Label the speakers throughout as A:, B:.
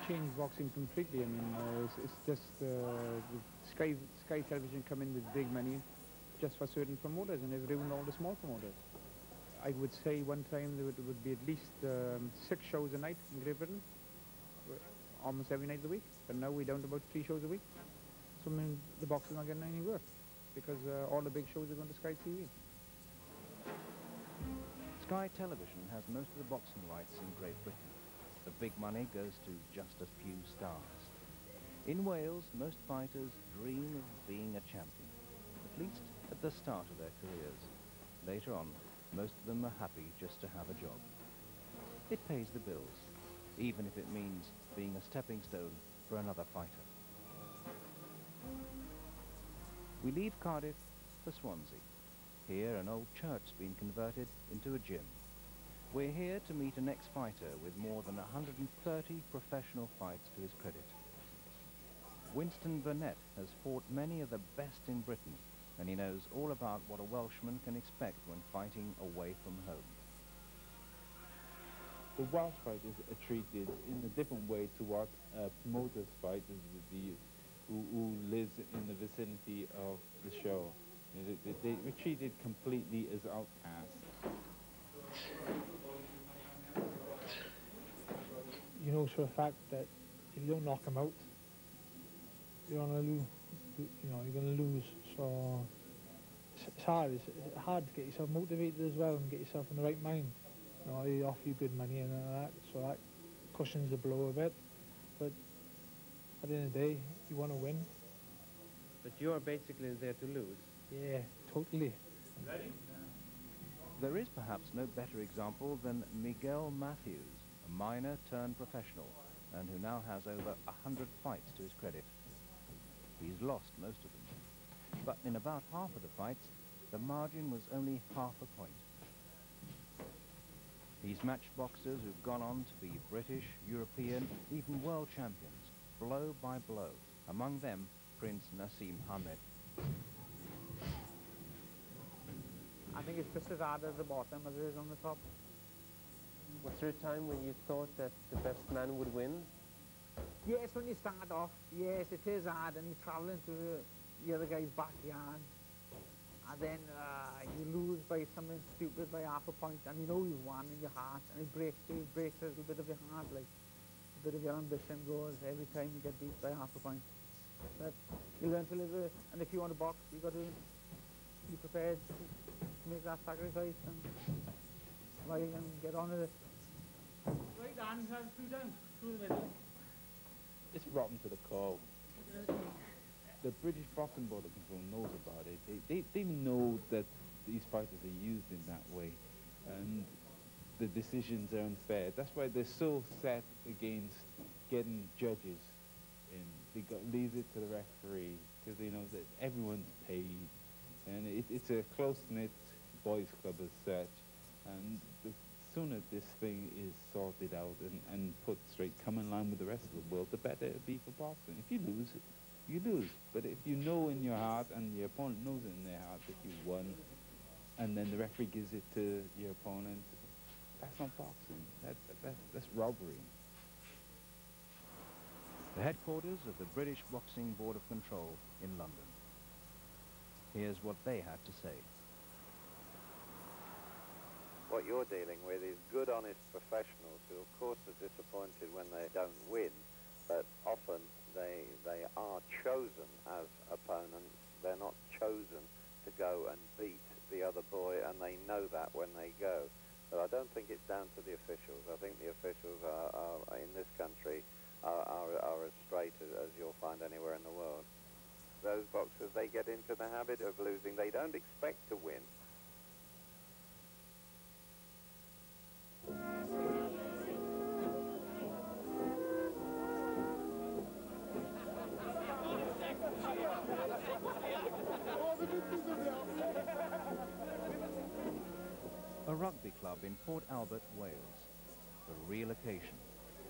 A: changed boxing completely. I mean, it's just Sky Television come in with big money just for certain promoters, and they've ruined all the small promoters. I would say one time there would be at least 6 shows a night in Great Britain, almost every night of the week. But now we're down to about 3 shows a week. So I mean, the boxing's not getting any worse because all the big shows are going to Sky TV.
B: Sky Television has most of the boxing rights in Great Britain. The big money goes to just a few stars. In Wales, most fighters dream of being a champion, at least at the start of their careers. Later on, most of them are happy just to have a job. It pays the bills, even if it means being a stepping stone for another fighter. We leave Cardiff for Swansea. Here, an old church's been converted into a gym. We're here to meet an ex-fighter with more than 130 professional fights to his credit. Winston Burnett has fought many of the best in Britain, and he knows all about what a Welshman can expect when fighting away from home.
C: The Welsh fighters are treated in a different way to what promoters fighters would be, who lives in the vicinity of the show. They were treated completely as outcasts.
D: You know for a fact that if you don't knock them out, you're gonna lose. You know you're gonna lose. So it's hard. It's hard to get yourself motivated as well and get yourself in the right mind. You know, they offer you good money and all that, so that cushions the blow a bit. But at the end of the day, you want to win.
A: But you're basically there to lose.
D: Yeah, totally.
A: Ready?
B: There is perhaps no better example than Miguel Matthews, a minor turned professional, and who now has over 100 fights to his credit. He's lost most of them, but in about half of the fights, the margin was only half a point. He's matched boxers who've gone on to be British, European, even world champions, blow by blow. Among them, Prince Nassim Hamed.
A: I think it's just as hard at the bottom as it is on the top.
E: Was there a time when you thought that the best man would win?
A: Yes, when you start off, yes, it is hard, and you're travelling to the other guy's backyard, and then you lose by something stupid by half a point, and you know you've won in your heart, and it breaks you, it breaks a little bit of your heart, like a bit of your ambition goes every time you get beat by half a point. But you learn to live with it, and if you want to box, you've got to be prepared to make that sacrifice and fight and get on with it. Right hand, through down, through the middle.
C: It's rotten to the core. The British Boxing Board of Control knows about it. They know that these fighters are used in that way, and the decisions are unfair. That's why they're so set against getting judges in. They leave it to the referee because they know that everyone's paid, and it's a close-knit boys' club as such. And the sooner this thing is sorted out and put straight, come in line with the rest of the world, the better it'll be for boxing. If you lose, you lose. But if you know in your heart, and your opponent knows in their heart that you won, and then the referee gives it to your opponent, that's not boxing. That's robbery.
B: The headquarters of the British Boxing Board of Control in London. Here's what they had to say.
F: What you're dealing with is good, honest professionals who, of course, are disappointed when they don't win, but often they are chosen as opponents. They're not chosen to go and beat the other boy, and they know that when they go. But I don't think it's down to the officials. I think the officials are in this country are as straight as you'll find anywhere in the world. Those boxers, they get into the habit of losing. They don't expect to win.
B: A rugby club in Port Albert, Wales. A real occasion.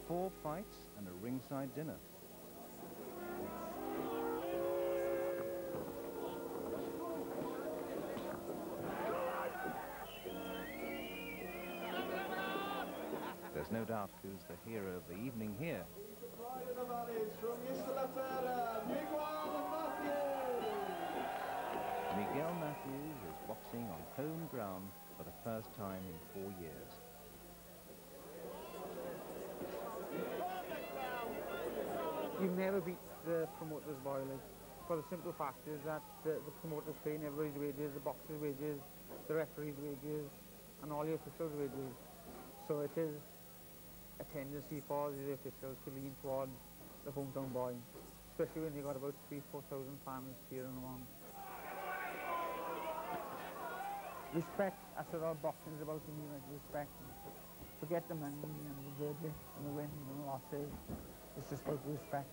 B: 4 fights and a ringside dinner. There's no doubt who's the hero of the evening here. Miguel Matthews is boxing on home ground for the first time in 4 years.
A: You never beat the promoters' boilers. For the simple fact is that the promoters paying everybody's wages, the boxers' wages, the referees' wages, and all the officials' wages. So it is a tendency for the officials to lean towards the hometown boy, especially when you've got about 3,000–4,000 fans cheering them on. Respect, that's what all boxing is about to me, like respect. Forget the money and the verdict and the wins and the losses. It's just about respect.